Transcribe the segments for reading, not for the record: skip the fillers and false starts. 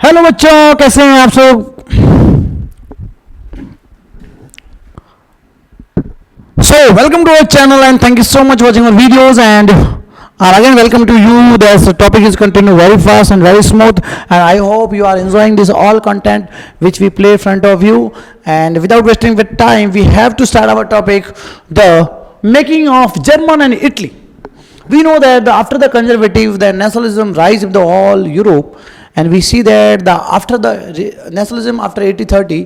Hello बच्चों, कैसे हैं आप सब। So welcome to our channel and thank you so much watching our videos and again welcome to you. The topic is continue very fast and very smooth and I hope you are enjoying this all content which we play in front of you. And without wasting with time, we have to start our topic, the making of German and Italy. We know that after the conservative, the nationalism rise in the all Europe, and we see that after the nationalism after 1830,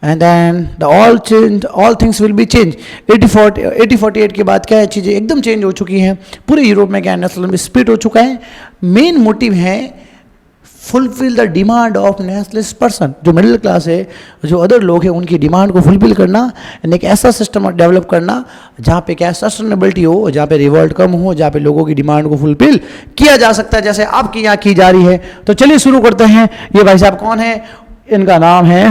and then all change, all things will be changed. 1848 के बाद क्या है, चीज़ें एकदम change हो चुकी हैं पूरे यूरोप में। क्या है, नेशनलिज्म स्प्लिट हो चुका है। मेन मोटिव है fulfil the demand of nationalist person, जो मिडिल क्लास है, जो अदर लोग हैं, उनकी डिमांड को फुलफिल करना एंड एक ऐसा सिस्टम डेवलप करना जहाँ पे क्या सस्टेनेबिलिटी हो, जहाँ पे रिवॉल्ट कम हो, जहाँ पे लोगों की डिमांड को फुलफिल किया जा सकता है, जैसे आपकी यहाँ की जा रही है। तो चलिए शुरू करते हैं। ये भाई साहब कौन है, इनका नाम है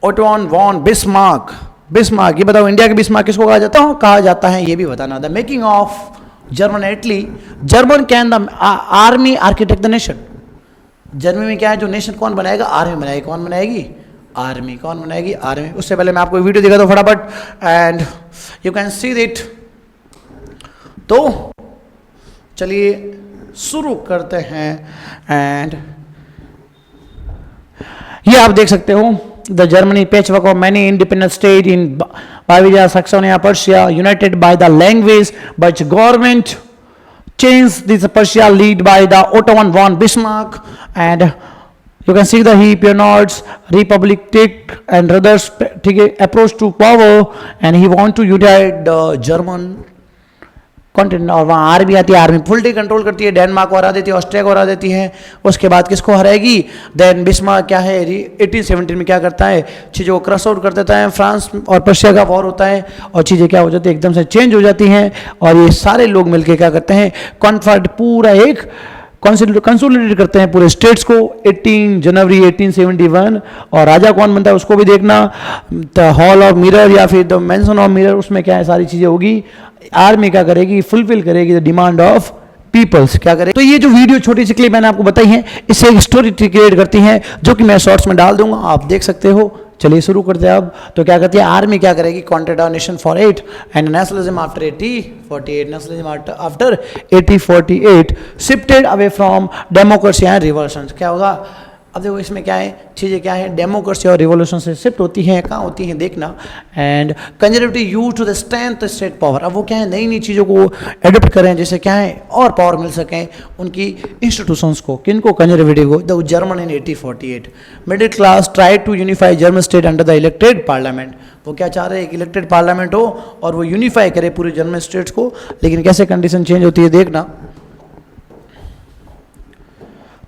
ओटो वॉन बिस्मार्क। बिस्मार्क, ये बताओ इंडिया के बिस्मार्क किसको कहा जाता है, ये भी बताना। The making of German Italy, German can the army architect the nation. Germany में क्या है, जो नेशन कौन बनाएगा, आर्मी बनाएगी। कौन बनाएगी, आर्मी। कौन बनाएगी, आर्मी। उससे पहले मैं आपको वीडियो दिखा दो फटाफट and you can see it. तो चलिए शुरू करते हैं एंड ये आप देख सकते हो, the Germany patchwork of many independent states in Bavaria, Saxonia, Prussia, united by the language, but government changed this Prussia lead by the Otto von Bismarck, and you can see the he pioneers republic and others approach to power, and he want to unite the German continent. और वहाँ army आती है, army full control करती है, Denmark को हरा देती है, ऑस्ट्रिया को हरा देती है। उसके बाद किसको हराएगी, देन बिस्मार्क क्या है 1817 में क्या करता है, चीज़ों को क्रश आउट कर देता है। फ्रांस और प्रशिया का वॉर होता है और चीज़ें क्या हो जाती है, एकदम से चेंज हो जाती हैं। और ये सारे लोग मिलकर क्या करते हैं, कॉन्फर्ट पूरा एक कंसोलिडेट करते हैं पूरे स्टेट्स को। 18 जनवरी 1871 और राजा कौन बनता है उसको भी देखना, द हॉल ऑफ मिरर या फिर द मेंशन ऑफ मिरर, उसमें क्या है सारी चीज़ें होगी। आर्मी क्या करेगी, फुलफिल करेगी द डिमांड ऑफ पीपल्स, क्या करेगी। तो ये जो वीडियो छोटी सी क्लिप मैंने आपको बताई है, इससे एक स्टोरी क्रिएट करती है जो कि मैं शॉर्ट्स में डाल दूंगा, आप देख सकते हो। चलिए शुरू करते हैं अब। तो क्या करती है आर्मी, क्या करेगी, contained our nation for 8 and nationalism after 1848, nationalism after 1848 shifted away from democracy and revolution. क्या होगा, अब देखो इसमें क्या है, चीज़ें क्या है, डेमोक्रेसी और रिवॉल्यूशन से शिफ्ट होती हैं। कहाँ होती हैं देखना। And conservative use to the strength state power, अब वो क्या है, नई नई चीज़ों को एडप्ट करें, जैसे क्या है और पावर मिल सकें उनकी इंस्टीट्यूशंस को। किनको, कंजर्वेटिव को। The German in 1848 middle class try to unify German state under the elected parliament. वो क्या चाह रहे हैं, इलेक्टेड पार्लियामेंट हो और वो यूनिफाई करे पूरे जर्मन स्टेट्स को। लेकिन कैसे कंडीशन चेंज होती है देखना।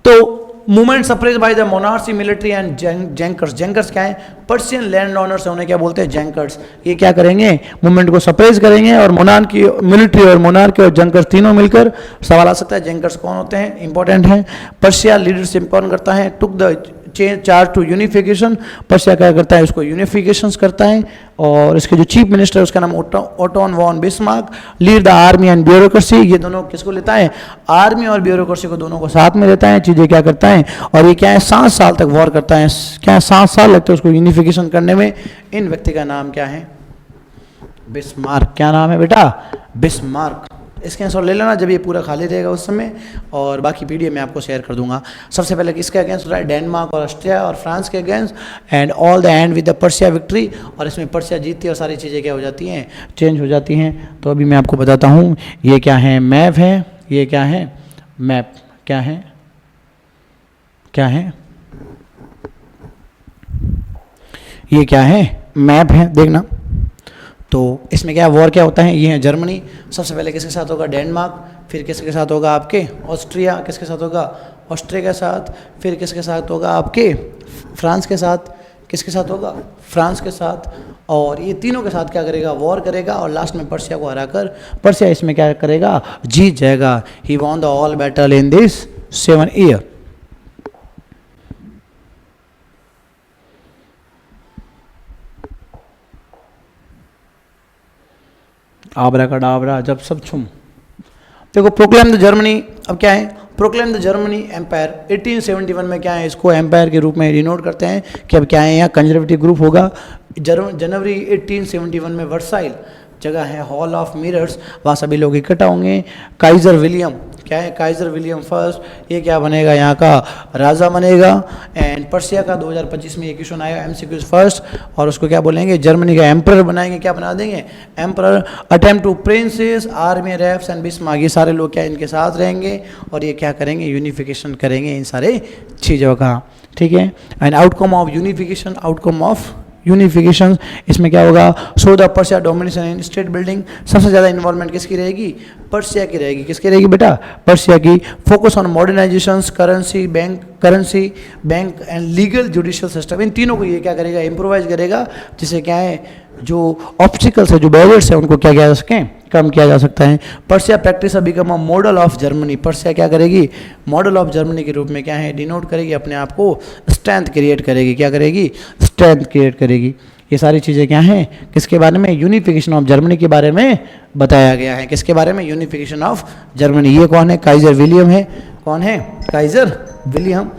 तो movement suppress by the monarchy military and Junkers. Junkers क्या है, पर्शियन लैंड ओनर्स है, उन्हें क्या बोलते हैं, जैंकर्स। ये क्या करेंगे, मूवमेंट को सप्रेस करेंगे और मोनार्क की मिलिट्री और मोनार्क और जैंकर्स तीनों मिलकर। सवाल आ सकता है जैंकर्स कौन होते हैं, इंपॉर्टेंट है। पर्शिया लीडरशिप कौन करता है, took the charge to unification. Prussia क्या करता है, उसको यूनिफिकेशन करता है। और इसके जो चीफ मिनिस्टर है उसका नाम Otto von Bismarck. Lead the army and bureaucracy, ये दोनों किसको लेता है, आर्मी और ब्यूरोक्रेसी को दोनों को साथ में लेता है। चीज़ें क्या करता है, और ये क्या है 7 साल तक वॉर करता है। क्या है 7 साल लगते हैं उसको यूनिफिकेशन करने में। इन व्यक्ति का नाम क्या है, बिस्मार्क। क्या नाम है बेटा, बिस्मार्क। इसके आंसर ले लेना जब ये पूरा खाली रहेगा उस समय, और बाकी पीडीएफ मैं आपको शेयर कर दूंगा। सबसे पहले किसके अगेंस्ट हो रहा है, डेनमार्क और ऑस्ट्रिया और फ्रांस के against. And all the end with the Persia victory, और इसमें पर्शिया जीतती है और सारी चीज़ें क्या हो जाती हैं, चेंज हो जाती हैं। तो अभी मैं आपको बताता हूँ, ये क्या है, मैप है। ये क्या है, मैप। क्या है, क्या है, ये क्या है, मैप है, देखना। तो इसमें क्या वॉर क्या होता है, ये है जर्मनी। सबसे पहले किसके साथ होगा, डेनमार्क। फिर किसके साथ होगा आपके, ऑस्ट्रिया। किसके साथ होगा, ऑस्ट्रिया के साथ। फिर किसके साथ होगा आपके, फ्रांस के साथ। किसके साथ होगा, फ्रांस के साथ। और ये तीनों के साथ क्या करेगा, वॉर करेगा। और लास्ट में पर्शिया को हराकर पर्शिया इसमें क्या करेगा, जीत जाएगा। He won the all battle in this 7 year. आबरा का डाबरा जब सब छुम। देखो प्रोक्लेम द जर्मनी, अब क्या है, प्रोक्लेम द जर्मनी एम्पायर 1871 में क्या है, इसको एम्पायर के रूप में डिनोट करते हैं कि अब क्या है, यहाँ कंजर्वेटिव ग्रुप होगा। जनवरी 1871 में वर्साइल जगह है, हॉल ऑफ मिरर्स, वहाँ सभी लोग इकट्ठा होंगे। काइजर विलियम क्या है, काइजर विलियम फर्स्ट, ये क्या बनेगा, यहाँ का राजा बनेगा। एंड पर्सिया का 2025 में ये क्वेश्चन आएगा MCQ फर्स्ट, और उसको क्या बोलेंगे, जर्मनी का एम्परर बनाएंगे, क्या बना देंगे, emperor. Attempt to princes army refs and Bismarck, ये सारे लोग क्या इनके साथ रहेंगे और ये क्या करेंगे, यूनिफिकेशन करेंगे इन सारे चीज़ों का, ठीक है। And outcome of unification, outcome of unification इसमें क्या होगा, so the Persia domination in state building, सबसे ज़्यादा इन्वॉल्वमेंट किसकी रहेगी, पर्सिया की रहेगी। किसकी रहेगी बेटा, पर्सिया की। Focus on modernisation, currency bank and legal judicial system, इन तीनों को ये क्या करेगा, इम्प्रोवाइज करेगा, जिससे क्या है, जो ऑब्स्टिकल्स है, जो बैरियर्स है, उनको क्या किया जा सके, कम किया जा सकता है। Persia practice become a model of Germany, Persia क्या करेगी, मॉडल ऑफ जर्मनी के रूप में क्या है, डिनोट करेगी, अपने आप को स्ट्रेंथ क्रिएट करेगी, क्या करेगी, स्ट्रेंथ क्रिएट करेगी। ये सारी चीज़ें क्या हैं, किसके बारे में, यूनिफिकेशन ऑफ जर्मनी के बारे में बताया गया है। किसके बारे में, यूनिफिकेशन ऑफ जर्मनी। ये कौन है, काइजर विलियम है, कौन है, काइजर विलियम।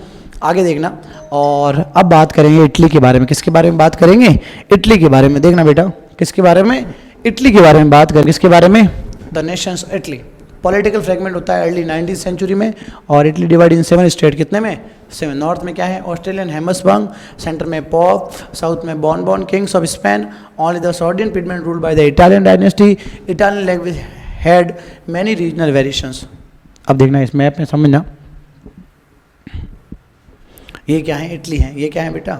आगे देखना, और अब बात करेंगे इटली के बारे में। किसके बारे में बात करेंगे, इटली के बारे में। देखना बेटा, किसके बारे में, इटली के बारे में बात करें। किसके बारे में, the Nations Italy. Political fragment होता है अर्ली 19th सेंचुरी में, और इटली डिवाइड इन 7 स्टेट, कितने में, 7। नॉर्थ में क्या है, ऑस्ट्रेलियन हेमस्बर्ग, सेंटर में पॉप, साउथ में Bourbon kings of Spain, only the Sardinian Piedmont ruled by the Italian dynasty, Italian language had many regional variations. अब देखना इस मैप में समझना, ये क्या है, इटली है, ये क्या है बेटा,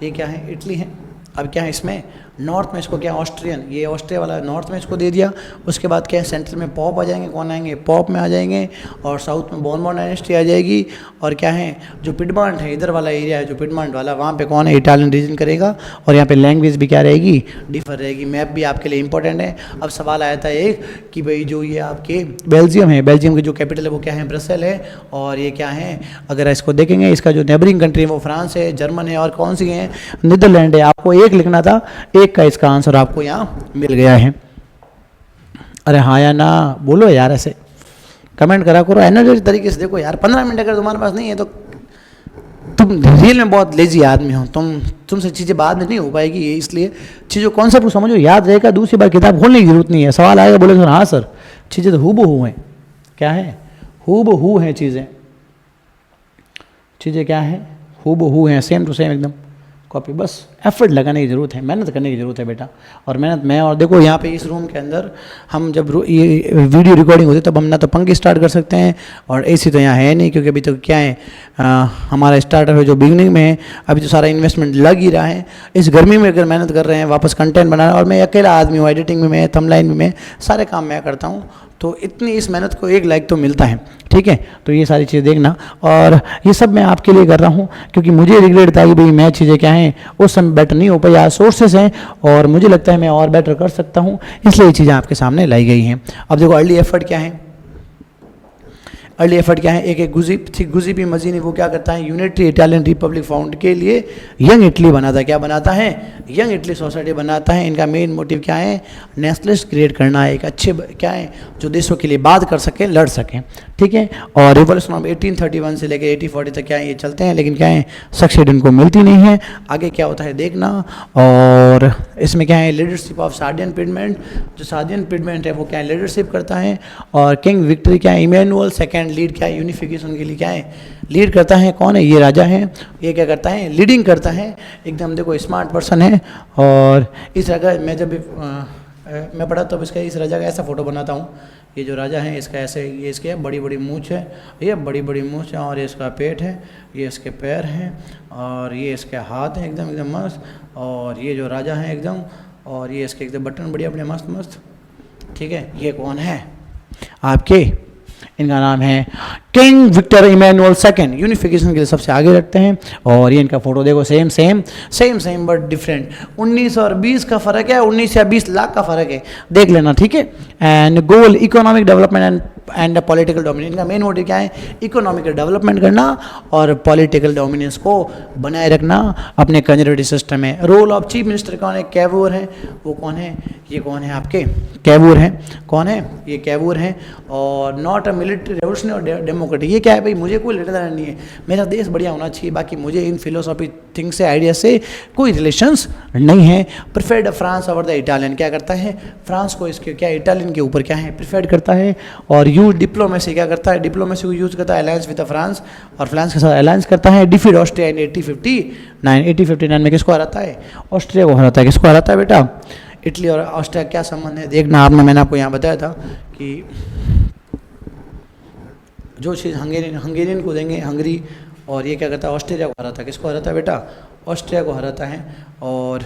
ये क्या है, इटली है। अब क्या है इसमें, नॉर्थ में इसको क्या है, ऑस्ट्रियन, ये ऑस्ट्रिया वाला नॉर्थ में इसको दे दिया। उसके बाद क्या है, सेंट्रल में पॉप आ जाएंगे, कौन आएंगे, पॉप में आ जाएंगे, और साउथ में बॉन डायनेस्टी आ जाएगी। और क्या है, जो पिडमांट है, इधर वाला एरिया है जो पिडमांट वाला, वहाँ पे कौन है, इटालियन रीजन करेगा। और यहाँ पे लैंग्वेज भी क्या रहेगी, डिफर रहेगी। मैप भी आपके लिए इंपॉर्टेंट है। अब सवाल आया था एक कि भाई जो ये आपके बेल्जियम है, बेल्जियम की जो कैपिटल है वो क्या है, ब्रसेल है। और ये क्या है, अगर इसको देखेंगे, इसका जो नेबरिंग कंट्री है वो फ्रांस है, जर्मन है, और कौन सी है, नीदरलैंड है। आपको एक लिखना था, एक का इसका आंसर आपको यहाँ मिल गया है। अरे हाँ या ना बोलो यार, ऐसे कमेंट करा करो एनर्जेटिक तरीके से। देखो यार, 15 मिनट अगर तुम्हारे पास नहीं है तो तुम रियल में बहुत लेजी आदमी हो। तुमसे चीज़ें बाद में नहीं हो पाएगी, ये इसलिए चीज़ों कॉन्सेप्ट को समझो, याद रहेगा। दूसरी बार किताब खोलने की जरूरत नहीं है। सवाल आएगा, बोले सर हाँ सर, चीज़ें तो हूबहू हैं। क्या है, हूबहू हैं चीज़ें। चीज़ें क्या है, हूबहू हैं, सेम टू सेम एकदम कॉपी। बस एफर्ट लगाने की ज़रूरत है, मेहनत करने की ज़रूरत है बेटा। और मेहनत में, और देखो यहाँ पे इस रूम के अंदर हम जब ये वीडियो रिकॉर्डिंग होती है तब हम ना तो पंखे स्टार्ट कर सकते हैं, और एसी तो यहाँ है नहीं, क्योंकि अभी तो क्या है, हमारा स्टार्टर है जो बिगनिंग में है, अभी तो सारा इन्वेस्टमेंट लग ही रहा है। इस गर्मी में अगर मेहनत कर रहे हैं, वापस कंटेंट बना रहे हैं, और मैं अकेला आदमी हूँ, एडिटिंग में मैं, थंबनेल में मैं, सारे काम मैं करता हूँ, तो इतनी इस मेहनत को एक लाइक तो मिलता है, ठीक है। तो ये सारी चीज़ें देखना, और ये सब मैं आपके लिए कर रहा हूँ क्योंकि मुझे रिग्रेट था कि भाई मैं चीज़ें क्या हैं उस समय बेटर नहीं हो पाई। आज सोर्सेस हैं और मुझे लगता है मैं और बेटर कर सकता हूँ, इसलिए ये चीज़ें आपके सामने लाई गई हैं। अब देखो अर्ली एफर्ट क्या है, अर्ली एफर्ट क्या है, एक गुजिपी मजीनी वो क्या करता है, यूनिटरी इटालियन रिपब्लिक फाउंड के लिए यंग इटली बनाता है। क्या बनाता है, यंग इटली सोसाइटी बनाता है। इनका मेन मोटिव क्या है, नेशनलिस्ट क्रिएट करना है, एक अच्छे क्या है जो देशों के लिए बात कर सकें, लड़ सकें, ठीक है। और रिवॉल्यूशन ऑफ 1831 से लेकर 1840 तक क्या है ये चलते हैं, लेकिन क्या है सक्सेड इनको मिलती नहीं है। आगे क्या होता है देखना। और इसमें क्या है, लीडरशिप ऑफ सार्डियन पिडमेंट, जो सार्डियन पिडमेंट है वो क्या है लीडरशिप करता है। और किंग विक्ट्री क्या है, इमैनुअल सेकेंड लीड क्या है यूनिफिकेशन के लिए क्या है लीड करता है। कौन है, ये राजा है, ये क्या करता है लीडिंग करता है, एकदम देखो स्मार्ट पर्सन है। और इस राजा मैं जब मैं पढ़ा तो इसका इस राजा का ऐसा फोटो बनाता हूँ। ये जो राजा है इसका ऐसे, ये इसके बड़ी बड़ी मूंछ है, ये बड़ी बड़ी मूंछ है, और ये इसका पेट है, ये इसके पैर हैं, और ये इसके हाथ हैं एकदम एकदम मस्त। और ये जो राजा है एकदम, और ये इसके एकदम बटन बढ़िया बढ़िया मस्त मस्त, ठीक है। ये कौन है आपके, इनका नाम है King Victor Emmanuel second, unification के लिए सबसे आगे रखते हैं। और ये इनका फोटो देखो, same same same same but different. 19 और 20 का फर्क है, 19 या 20 लाख का फर्क है, देख लेना, ठीक है। And goal economic development and political dominance, इनका मेन मोटिव क्या है, इकोनॉमिकल डेवलपमेंट करना और पॉलिटिकल डोमिनेंस को बनाए रखना अपने कंजर्वेटिव सिस्टम में। रोल ऑफ चीफ मिनिस्टर कौन है, कैवूर है, वो कौन है, ये कौन है आपके कैवूर हैं, कौन है ये कैवूर हैं। और नॉट अ मिलिट्री रेवोल्यूशन और डेमोक्रेटिक। ये क्या है भाई, मुझे कोई लेना देना नहीं है, मेरा देश बढ़िया होना चाहिए, बाकी मुझे इन फिलोसॉफी थिंग्स से आइडिया से कोई रिलेशंस नहीं है। Preferred France over the Italian, क्या करता है फ्रांस को इसके क्या इटालियन के ऊपर क्या है प्रिफर्ड करता है। और यूज डिप्लोमेसी, क्या करता है डिप्लोमेसी को यूज करता है अलायंस विद फ्रांस, और फ्रांस के साथ अलायंस करता है। डिफीट ऑस्ट्रिया इन 1859 में किसको हराता है, ऑस्ट्रिया को हराता है। किसको हराता है बेटा, इटली और ऑस्ट्रिया क्या संबंध है देखना आपने, मैंने आपको यहाँ बताया था कि जो चीज़ हंगेरियन को देंगे हंगरी, और ये क्या करता है ऑस्ट्रिया को हराता है। किसको हराता है बेटा, ऑस्ट्रिया को हराता है। और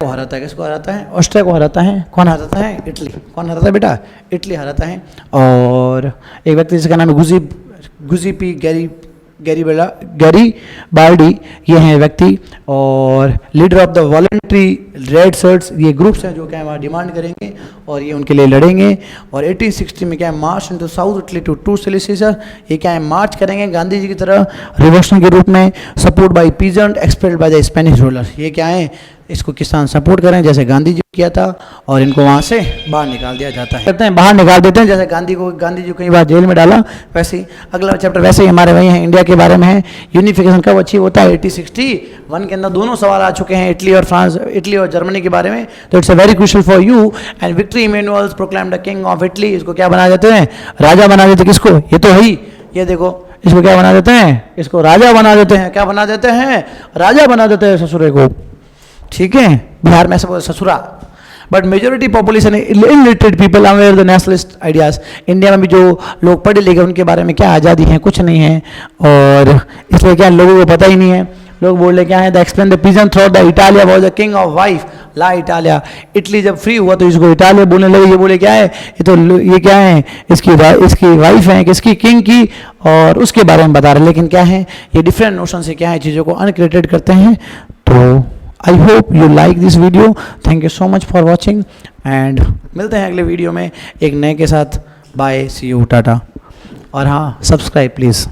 को हराता है, किसको हराता है, ऑस्ट्रिया को हराता है। कौन हराता है, इटली। कौन हराता है बेटा, इटली हराता है। और एक व्यक्ति जिसका नाम है गुजिपी गैरीबाल्डी, ये हैं व्यक्ति, और leader of the voluntary red shirts, ये ग्रुप्स हैं जो क्या है वहाँ डिमांड करेंगे और ये उनके लिए लड़ेंगे। और 1860 में क्या है march into south Italy to to Sicily, ये क्या है मार्च करेंगे गांधी जी की तरह रिवॉल्यूशन के रूप में। Support bye peasant expelled by the Spanish ruler, ये क्या है इसको किसान सपोर्ट करें जैसे गांधी जी किया था, और इनको वहाँ से बाहर निकाल दिया जाता है, कहते हैं बाहर निकाल देते हैं, जैसे गांधी जी को कई बार जेल में डाला वैसे ही। अगला चैप्टर वैसे ही हमारे वही है, इंडिया के बारे में है। यूनिफिकेशन कब अचीव होता है, 1861 के अंदर। दोनों सवाल आ चुके हैं इटली और जर्मनी के बारे में, तो it's a very crucial for you. And victory Emmanuel proclaimed the king of Italy, इसको क्या बना देते हैं, राजा बना देते। किसको, ये तो है, ये देखो इसको क्या बना देते हैं, इसको राजा बना देते हैं। क्या बना देते हैं, राजा बना देते हैं ससुरे को, ठीक है। बिहार में ऐसे बोलते ससुरा। But majority population illiterate people aware the nationalist ideas, India में भी जो लोग पढ़े लिखे उनके बारे में क्या आज़ादी है, कुछ नहीं है। और इसलिए क्या लोगों को पता ही नहीं है, लोग बोल रहे क्या है, the explain the pigeon throat the Italia was the king of wife la Italia. Italy जब फ्री हुआ तो इसको इटालिया बोलने लगे, ये बोले क्या है, ये क्या है, इसकी वाइफ है, किसकी, किंग की, और उसके बारे में बता रहे। लेकिन क्या है, ये डिफरेंट नोशन से क्या है चीज़ों को अनक्रिएटेड करते हैं। तो I hope you like this video. Thank you so much for watching and मिलते हैं अगले वीडियो में एक नए के साथ। Bye, see you, tata. और हाँ, सब्सक्राइब प्लीज़।